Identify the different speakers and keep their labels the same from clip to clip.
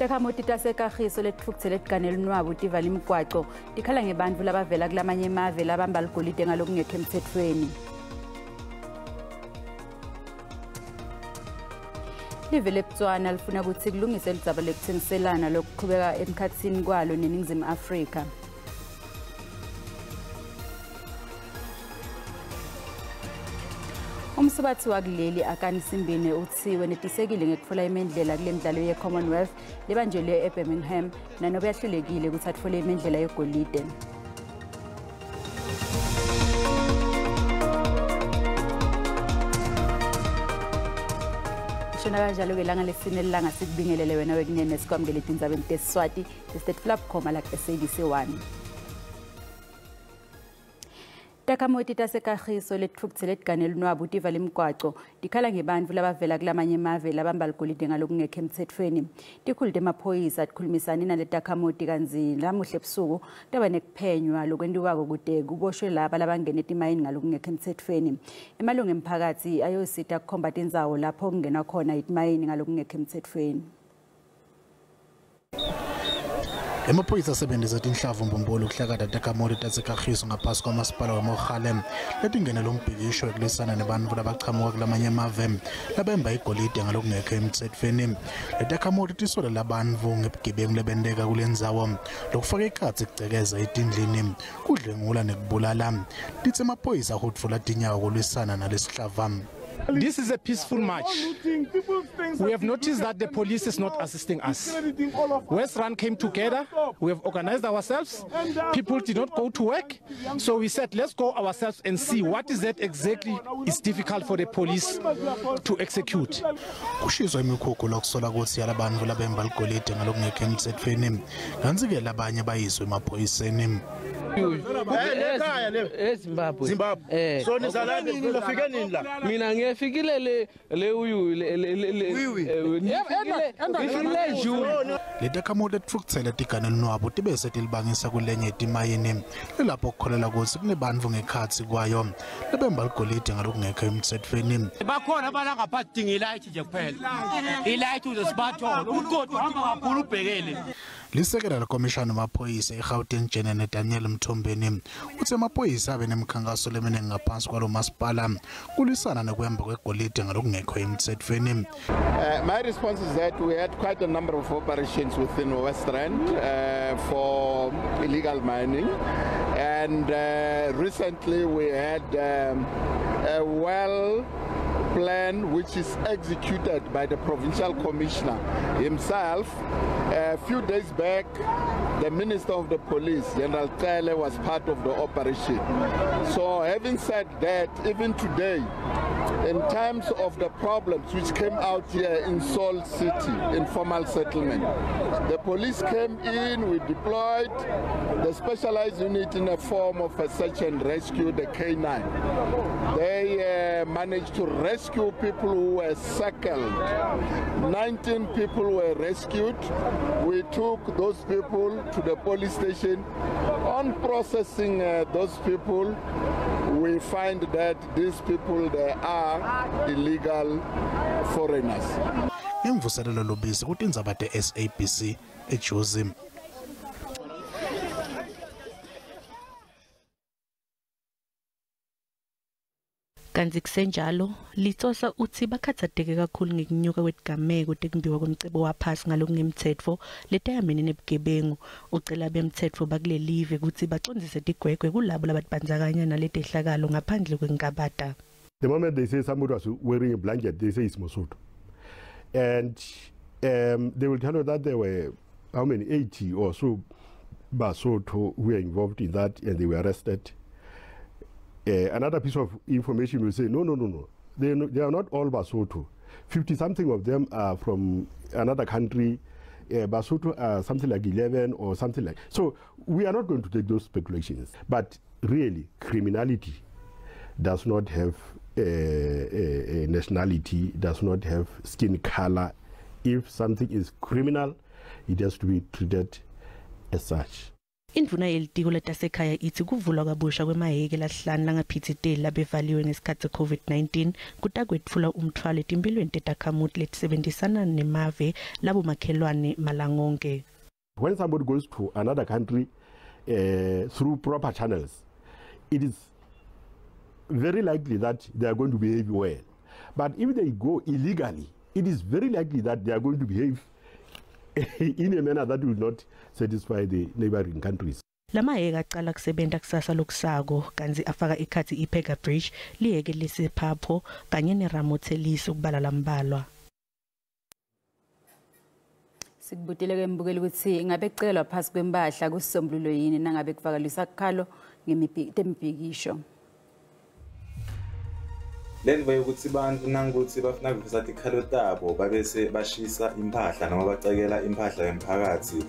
Speaker 1: Takhamuti tase Kagiso Ukhatsetekile nwabo tivale imigwaco tikhala ngebantfu labavela kulamanye emave labamba ligolide ngalokungemtsetfweni. Live le Botswana lifuna ukuthi kulungise zama nekutsengiselana lokuqhubeka emkhatsini kwalo neningizimu Afrika. Umsubathi wakuleli akanisimbine uthiwe netisekile ngekutfola imendlela kule mdlalo ye-Commonwealth libanjelwe eBirmingham nanobe yahlulekile ukuthi atfole imendlela yegolide. Shona kanjalo ke langa lesine langa sikubingelele wena wekunene sikwamukele Tindzabeni tesiswati state flap khoma la SABC 1. Takhamuti tase Kagiso Ukhatsetekile nwabo tivale imigwaco tikhala ngebantfu labavela kulamanye emave labamba ligolide ngalokungemtsetfweni. Tikhulu temaphoyisa tikhulumisane nale Takhamuti kanzi lamuhle ebusuku taba nekuphenywa lokwentiwako kude kuboshwe laba labangena timayini ngalokungemtsetfweni. Emalungu emphakathi ayosita kukhomba tindzawo lapho kungenwa khona itimayini ngalokungemtsetfweni.
Speaker 2: Emaphoyisa asebenzisa tinhlavu mbumbulu ukuhlakata Takhamuti tase Kagiso ngaphasi kwamasipala weMogalem letingene lombhikisho ekulisana nebantfu labachamuka kulamanye emave labemba igolide ngalokungekho emtsetfweni. Le Takhamuti tisola labantfu ngebugebengu lebenteka kulendzawo lokufaka ikhatsi kucekeza etindlini kudlengula nekubulala. Litse emaphoyisa ahutfula tinyawo kulwisana nalesihlava.
Speaker 3: This is a peaceful march. We have noticed that the police is not assisting us. West Rand came together, we have organized ourselves, people did not go to work, so we said let's go ourselves and see what is that exactly is difficult for the police to execute.
Speaker 2: Kushizwa imikhukhu lokusola ukuthi yalabantfu labemba ligolide ngalokungekho emtsetfweni kanti-ke labanye bayizwe emaphoyiseni.
Speaker 4: Zimbabwe. So nizalani nizofike nini la? Mina ngiyafikile le uyu
Speaker 2: le Takhamuti Ukhatsetekile nwabo tibese tilibangisa kulenye timayini lapho kukholela ukuthi kunebantfu ngekhatsi kwayo lebemba ligolide ngalokungekho emtsetfweni.
Speaker 5: Bakhona abanangaphathi ngelight nje kuphela. Ilight uzesibatholo umgodi hamba kakhulu ubhekele.
Speaker 2: Lisekela lekomishana wamaphoyisa eGauteng General Daniel Mthombeni uthi amaphoyisa abe nemikhankaso lemene ngaphansi kwalo masipala kulisana nekwemba kwegolide ngalokungekho emtsetfweni.
Speaker 6: My response is that we had quite a number of operations within West Rand for illegal mining, and recently we had a well plan which is executed by the provincial commissioner himself. A few days back, the Minister of the Police, General Tale, was part of the operation. So having said that, even today, in terms of the problems which came out here in Salt City, informal settlement, the police came in, we deployed the specialized unit in a form of a search and rescue, the K9. They managed to rescue people who were shackled. 19 people were rescued. We took those people to the police station. On processing those people, we find that these people, they are illegal foreigners.
Speaker 2: Imvuselelo lobisi kuTindzaba SABC eJozi.
Speaker 7: Kanti kusenjalo litsosa uthi bakhathateke kakhulu ngekunyuka kwetigameko tekumbiwa kwemcebo waphasi ngalokungemtsetfo letayamene nebugebengu ucela bemtsetfo bakulelive ukuthi bacondzise tigwegwe kulabo labatibandakanya naletehlakalo ngaphandle kwenkabata.
Speaker 8: The moment they say somebody was wearing a blanket, they say it's Mosotho. And they will tell you that there were how many 80 or so Basotho who were involved in that and they were arrested. Another piece of information will say, no. They are not all Basotho. 50-something of them are from another country. Basotho are something like 11 or something like. So we are not going to take those speculations. But really, criminality does not have a nationality, does not have skin color. If something is criminal, it has to be treated as such.
Speaker 7: Indvuna yelitiko letasekhaya ithi kuvulwa kabusha kwemahheke lahlanu langaphithiteli labevaliwe ngesikhathi se-COVID-19 kutakwetfula umthwalo etimpilweni tetakhamuti letisebenzisana nemave labomakhelwane malangonke.
Speaker 8: When somebody goes to another country through proper channels, it is very likely that they are going to behave well. But if they go illegally, it is very likely that they are going to behave in a manner that will not satisfy the neighboring countries.
Speaker 7: Lamahheke aqala kusebenta kusasa lokusako kanzi afaka ikhathi iPega Bridge lihheke lesephapho kanye neramotelisi ukubala lambalwa.
Speaker 1: Sikubutile ke mbukeli ukuthi ngabe kucelwa phasi kwempahla kusisombululo yini nangabe kuvakalisa kukhalo ngemibhikisho.
Speaker 9: Lenva yokuthi abantu nangukuthi bafuna ukuvisa tikhalo tabo babese bashisa impahla noma bacekela impahla yomphakathi.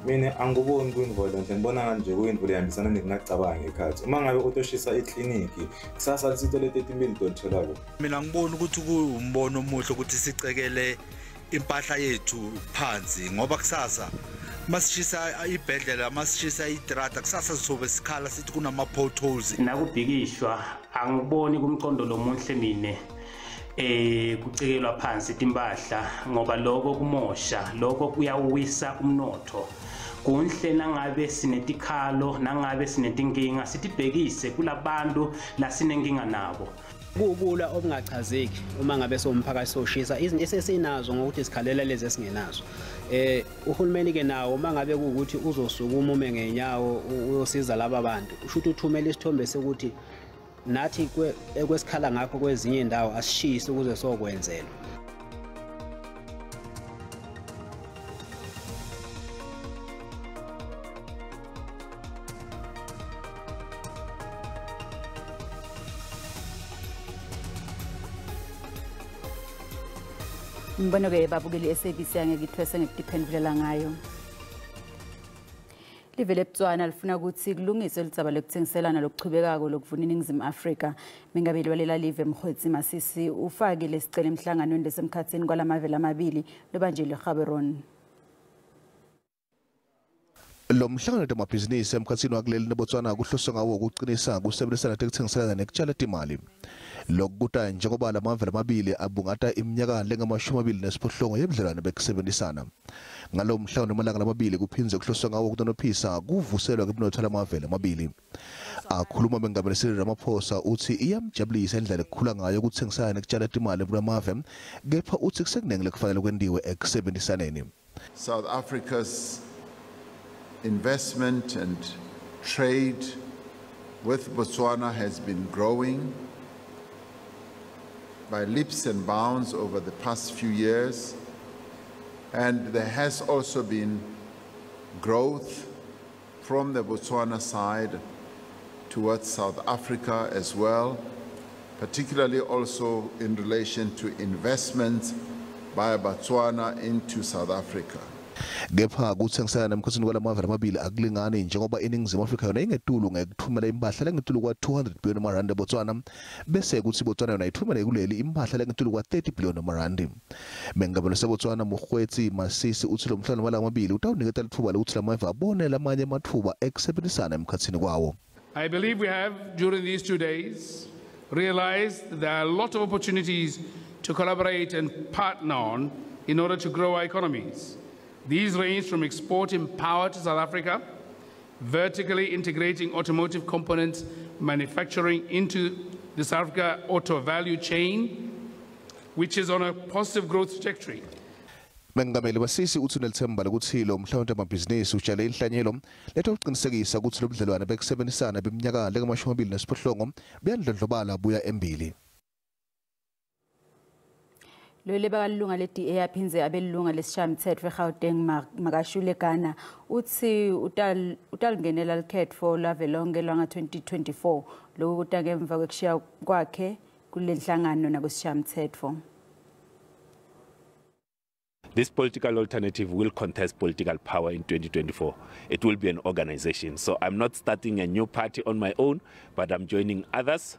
Speaker 9: Mina anguboni kuyinvolonte ngibona nje kuyinvule yambisana nekungacabangi ekhathi. Uma ngabe utoshisa ikliniki kusasa lisito le-30 dollar.
Speaker 10: Mina ngibona ukuthi kuwumbono omuhle ukuthi sicekele impahla yethu phansi ngoba kusasa masishisa ibhedlela masishisa idrata kusasa sizobe sikhala sithi kunama potholes
Speaker 11: nakubhikishwa angiboni kumqondo lomuhle mine kucekelwa phansi timpahla ngoba lokho kumosha lokho kuyawisa umnotho kunhle nangabe sinetikhalo nangabe sinetinkinga sitibhekise kulabantu la sinenkinga nabo.
Speaker 12: Kubula obungachazeki uma ngabe somphakathi soshisa izinto esesinazo ngokuthi sikhalela lezi esingenazo. Uhulumeni ke nawo uma ngabe kuukuthi uzosukuma ume ngenyawo uyosiza laba bantu usho ukuthi uthumela isithombe sokuthi nathi kwesikhala ngakho kwezinye indawo asishise ukuze sokwenzelwa.
Speaker 1: Imibono ke yebabukeli eSABC angekithwese ngekudiphendula ngayo. Livele Botswana lifuna ukuthi kulungiswe litsaba lekutsengiselana lokuchubekako lokuvuna iNingizimu Afrika. Mengabeli walela live Mkhwetsi Masisi ufake lesicelo emhlanganweni lesemkhatsini kwalamavela amabili lobanjele Gaborone.
Speaker 13: Lo mhlangano wamabhizinisi emkhatsini wakuleli neBotswana kuhloswe ngawo ukuqinisa ukusebenzisana tekutsengiselana nekutjala timali. Lokukuta njengoba lamavela amabili abungata iminyaka lengama-28 yebudlelwane bekusebenzisana. Ngalo mhlangano malanga lamabili kuphinze kuhloswe ngawo ukunonophisa kuvuselwa kweminotho lamavela amabili. Akhuluma bengabelisile Ramaphosa uthi iyamjabulisa indlela ekukhula ngayo ukutsengisana nekutjala timali kulamave kepha uthi kusekunengile kufanele kwendiwe ekusebenzisaneni.
Speaker 14: South Africa's investment and trade with Botswana has been growing by leaps and bounds over the past few years, and there has also been growth from the Botswana side towards South Africa as well, particularly also in relation to investments by Botswana into South Africa.
Speaker 13: Kepha kutsengisana nemkhatsini kwalamavela amabili akulingani njengoba iNingizimu Afrika yona ingetulu ngekuthumela impahla lengetulu kwa-200 billion rand eBotswana bese kuthi iBotswana yona ithumela kuleli impahla lengetulu kwa-30 billion rand. Mengabelo seBotswana Mkhwetsi Masisi uthi lo mhlangano wala amabili utawuniketa lithuba lokuthi lamave abonela amanye amathuba ekusebenzisana emkhatsini kwawo.
Speaker 15: I believe we have during these 2 days realized that there are a lot of opportunities to collaborate and partner on in order to grow our economies. These range from exporting power to South Africa, vertically integrating automotive components manufacturing into the South Africa auto value chain, which is on a positive growth trajectory.
Speaker 13: Mengameli Masisi uthi unelithemba lokuthi lo mhlangano wamabhizinisi utshale inhlanyelo letokuqinisekisa ukuthi lo budlelwane bekusebenzisana beminyaka lengama-28 buyandlondlobala buya embili.
Speaker 1: Lole bakalunga le-DA yaphinze abelunga lesishayamithetho eGauteng Makashule Gana uthi utalungenela likhetfo lavelonke lwanga-2024 lokhu kuta ngemva kwekushiya kwakhe kule nhlangano nakusishayamithetho.
Speaker 16: This political alternative will contest political power in 2024. It will be an organization. So I'm not starting a new party on my own, but I'm joining others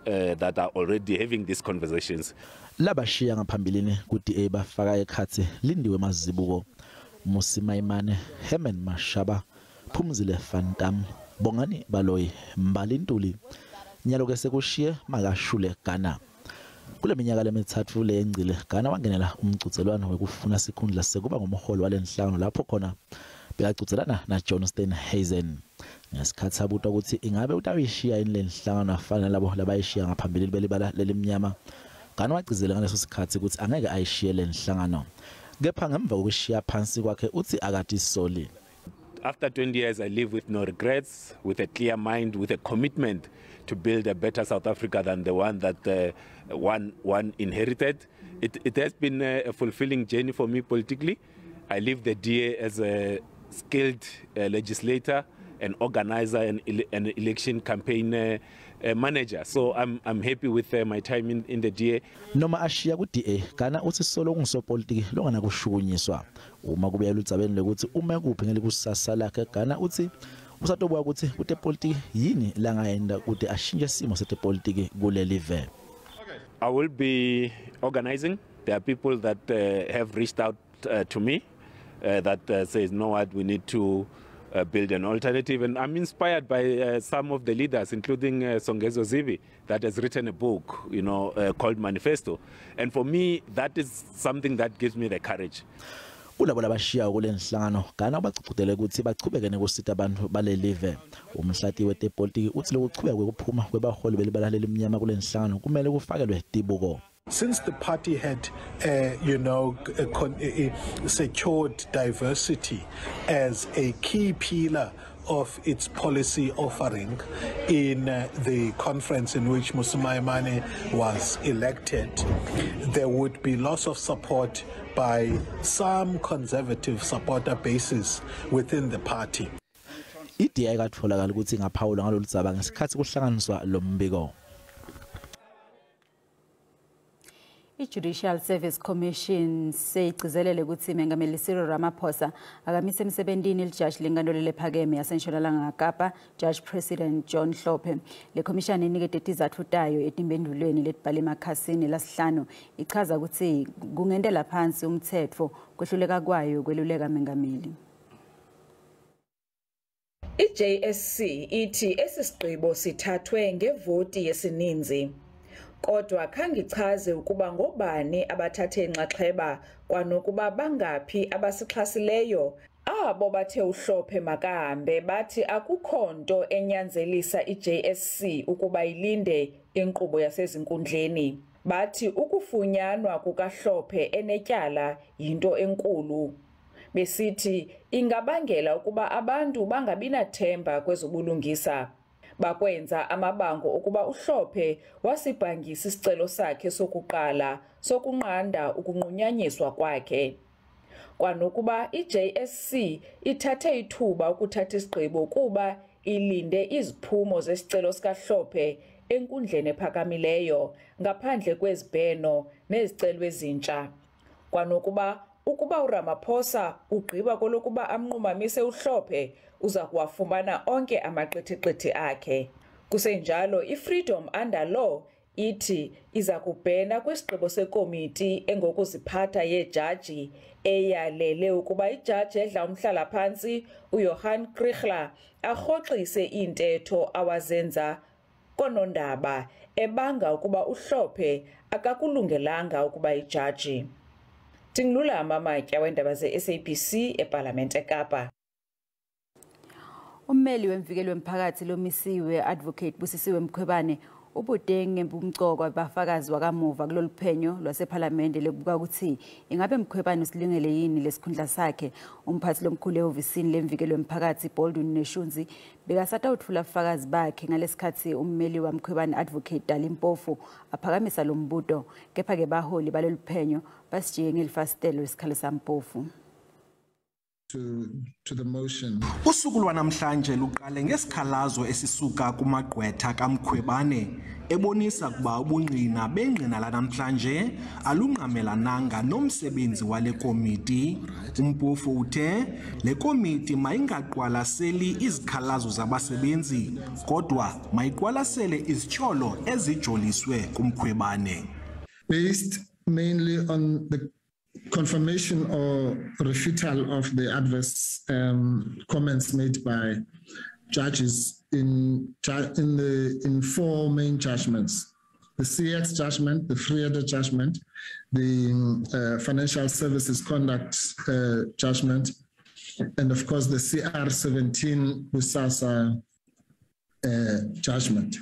Speaker 16: that are already having these conversations.
Speaker 17: Labashiya ngaphambilini ku-DA bafaka ekhatsi lindiwe mazibuko Musimaimane Herman Mashaba Phumzile Fantam Bongani Baloyi Mbalintuli nyalo ke sekushiye Makashule Gana kule minyaka lemithathu lengcile Gana wangenela umgcutselwano wekufuna sikhundla sekuba ngumholi walenhlangano lapho khona bekagcutselana na Johnston Hazen ngesikhathi sabutwa ukuthi ingabe utawuyishiya yini lenhlangano afana labo labayishiya ngaphambili belibala lelimnyama Gana wagcizelela ngaleso sikhathi ukuthi angeke ayishiye lenhlangano kepha ngemva kokushiya phansi kwakhe uthi akati soli.
Speaker 16: After 20 years, I live with no regrets, with a clear mind, with a commitment to build a better South Africa than the one that one inherited. It has been a fulfilling journey for me politically. I leave the DA as a skilled legislator, an organizer, an election campaign manager. So I'm happy with my time in the DA.
Speaker 17: Noma ashiya ku DA Gana uthi solo kungisopolitiki longana kushukunyiswa uma kubuya ludzabeni lokuthi uma kuphi ngeli kusasa lakhe Gana uthi usatobuka ukuthi kute politiki yini langayenda kuti ashintshe isimo setepolitiki kuleli ve.
Speaker 16: I will be organizing. There are people that have reached out to me that says, no, what we need to build an alternative, and I'm inspired by some of the leaders, including Songezo Zivi, that has written a book, called Manifesto, and for me that is something that gives me the courage.
Speaker 17: Kulabo labashiya kulenhlangano Gana baqhubhele ukuthi baqhubeke nekusita abantu balelive umhlati wetepolitiki uthi lokuqhubeka kwekuphuma kwebaholi belibala lelimnyama kulenhlangano kumele kufakelwe tibuko.
Speaker 18: Since the party had, secured diversity as a key pillar of its policy offering in the conference in which Musumaimane was elected, there would be loss of support by some conservative supporter bases within the party.
Speaker 17: IDA ikatholakala ukuthi ngaphawula ngalolu dzaba ngesikhathi kuhlanganiswa lo mbiko.
Speaker 1: I-Judicial Service Commission seyigcizelele ukuthi mengameli Cyril Ramaphosa akamise emsebentini ijaji lenkantolo lephakeme yaseNtshonalanga Kapa, Judge President Jaji Hlophe. Le commission inikete izathu tayo etimphendulweni letibhale emakhasini lasihlanu ichaza ukuthi kungendela phansi umtsetfo kwehluleka kwayo kweluleka mengameli.
Speaker 19: I-JSC ithi esisigqibo sithathwe ngevoti yesininzi. Kodwa khangichaze ukuba ngobani abathathe inxaxheba kwanokuba bangaphi abasixhasileyo. Abo bathe uHlophe makahambe bathi akukho nto enyanzelisa i-JSC ukuba ilinde inkqubo yasezinkundleni. Bathi ukufunyanwa kukaHlophe enetyala yinto enkulu. Besithi ingabangela ukuba abantu bangabinathemba kwezobulungisa. Bakwenza amabango ukuba uHlophe wasibhangisa isicelo sakhe sokuqala sokunqanda ukunqunyanyiswa kwakhe. Kwanokuba i-JSC ithathe ithuba ukuthatha isigqibo kuba ilinde iziphumo zesicelo sikaHlophe enkundleni ephakamileyo ngaphandle kwezibheno nezicelo ezintsha. Kwanokuba ukuba uRamaphosa ugqiba kolokuba amnqumamise uHlophe uza kuwafumana onke amaqithiqithi akhe. Kusenjalo i-Freedom Under Law ithi iza kubhena kwisigqibo sekomiti engokuziphatha yejaji eyalele ukuba ijaji edla umhlala phansi uJohan Kriegler arhoxise intetho awazenza konondaba ebanga ukuba uHlophe akakulungelanga ukuba ijaji. Tinglula Mamatya wendaba ze-SABC eParlamente eKapa.
Speaker 1: Ummeli wemvikelo wemphakathi lomisiwe advocate Busisiwe Mkhwebane ubudenge ngempumcoko bafakazi wakamuva kulolu phenyo lwaseParlamente lokubuka ukuthi ingabe Mkhwebane usilungele yini lesikhundla sakhe. Umphathi lomkhulu ehovisini lemvikelo wemphakathi ba-neshundzi bekasata uthula abafakazi bakhe ngalesikhathi ummeli waMkhwebane advocate Dalimpofu aphakamisa lo mbuto kepha ke baholi balolu phenyo basijike ngelifastelo isikhalo saMpofu.
Speaker 20: To the motion.
Speaker 21: Usuku lwanamhlanje luqale ngesikhalazo esisuka kumagqwetha kaMkhwebane ebonisa kuba ubungqina bengqina lanamhlanje alungqamelananga nomsebenzi wale komiti. Umpofu uthe le komiti mayingaqwalaseli izikhalazo zabasebenzi kodwa mayiqwalasele izityholo ezijoliswe kuMkhwebane.
Speaker 20: Based mainly on the confirmation or refutal of the adverse comments made by judges in 4 main judgments: the CX judgment, the Vrede judgment, the Financial Services Conduct judgment, and of course the CR17 Busasa judgment.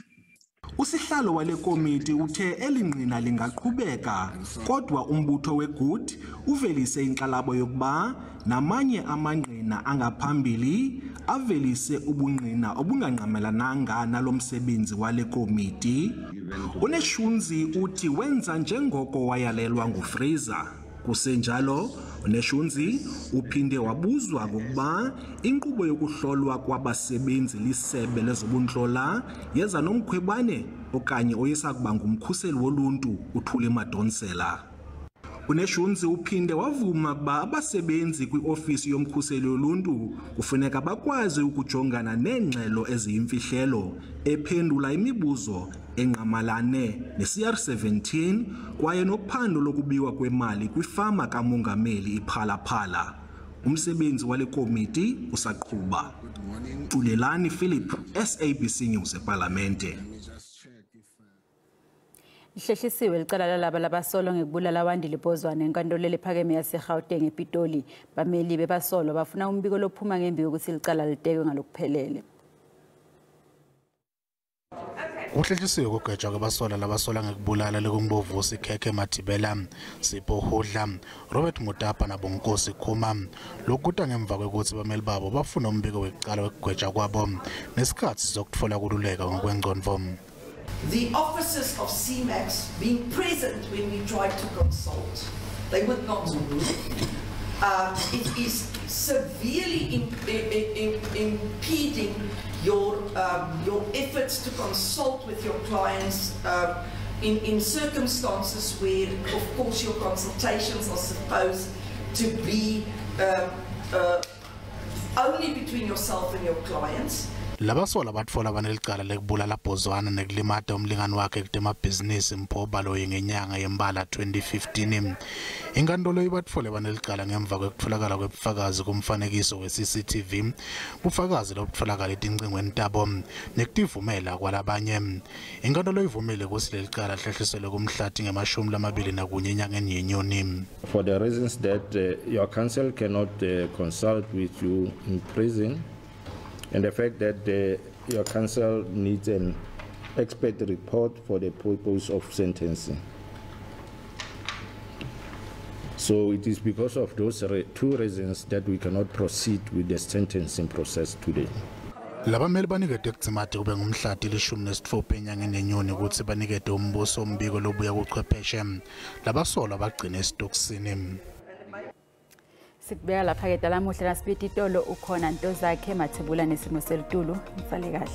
Speaker 21: Usihlalo wale komiti uthe elingqina lingaqhubeka kodwa umbutho weGood uvelise inxalabo yokuba namanye amangqina angaphambili avelise ubungqina obunganqamelananga nalomsebenzi wale komiti. uNeshundzi uthi wenza njengoko wayalelwa nguFraser. Kusenjalo uNeshundzi uphinde wabuzwa ngokuba inkqubo yokuhlolwa kwabasebenzi lisebe lezobuntloli yeza nomkhwebane okanye oyisakuba ngumkhuseli woluntu uThuli Madonsela. uNeshundzi uphinde wavuma ukuba abasebenzi kwiofisi yomkhuseli woluntu kufuneka bakwazi ukujongana neengxelo eziyimfihlelo ephendula imibuzo engqamalane ne-CR17 kwaye nophando lokubiwa kwemali kwifama kamongameli iPhalaphala. Umsebenzi wale komiti usaqhuba. Budlelwane Philip, SABC News eParlamente.
Speaker 1: Ihlehlisiwe licala lalaba labasolo ngekubulala Wandile Bozwana enkantolo ephakeme yaseGauteng ePitoli. Bameli bebasolo bafuna umbiko lophuma ngembi yokuthi licala litekwe ngalokuphelele.
Speaker 2: Uhlehlisiwe kugejwa kwabasola labasola ngekubulala lekumbovusi Khekhe Matibela, Sipho Hodla, Robert Mutapa nabonkosi Khuma. Lokuta ngemva kwekuthi bameli babo bafuna umbiko wekuqala wekugejwa kwabo nesikhathi sokutfola kululeka ngokwengqondo.
Speaker 22: The officers of CMAX being present when we tried to consult, they would not move. It is severely impeding your efforts to consult with your clients in circumstances where, of course, your consultations are supposed to be only between yourself and your clients.
Speaker 2: Labasola batfola banelicala lekubulala Bozwana nekulimata umlingani wakhe kutemabhizinisi Mphobalo ngenyanga yembala 2015. Inkantolo ibatfole banelicala ngemva kwekutfolakala kwebufakazi kumfanekiso we-CCTV, bufakazi lobutfolakala etingcingweni tabo nekutivumela kwalabanye. Inkantolo ivumile kutsi lelicala lihlehliselwe kumhlati nge-21 enyangeni yeNyoni.
Speaker 23: For the reasons that your counsel cannot consult with you in prison, and the fact that your counsel needs an expert report for the purpose of sentencing. So it is because of those 2 reasons that we cannot proceed with the sentencing process today.
Speaker 2: Labameli banikete kudzimati kube ngumhlati 14 enyangeni yeNyoni ukuthi banikete umbuso umbiko lobuya kuchwepheshe labasola bagcine esitokisini.
Speaker 1: Sikubeka lapha ke dala muhle nasibiti tolo ukhona into zakhe mathebula nesimo selitulu mfale kahle.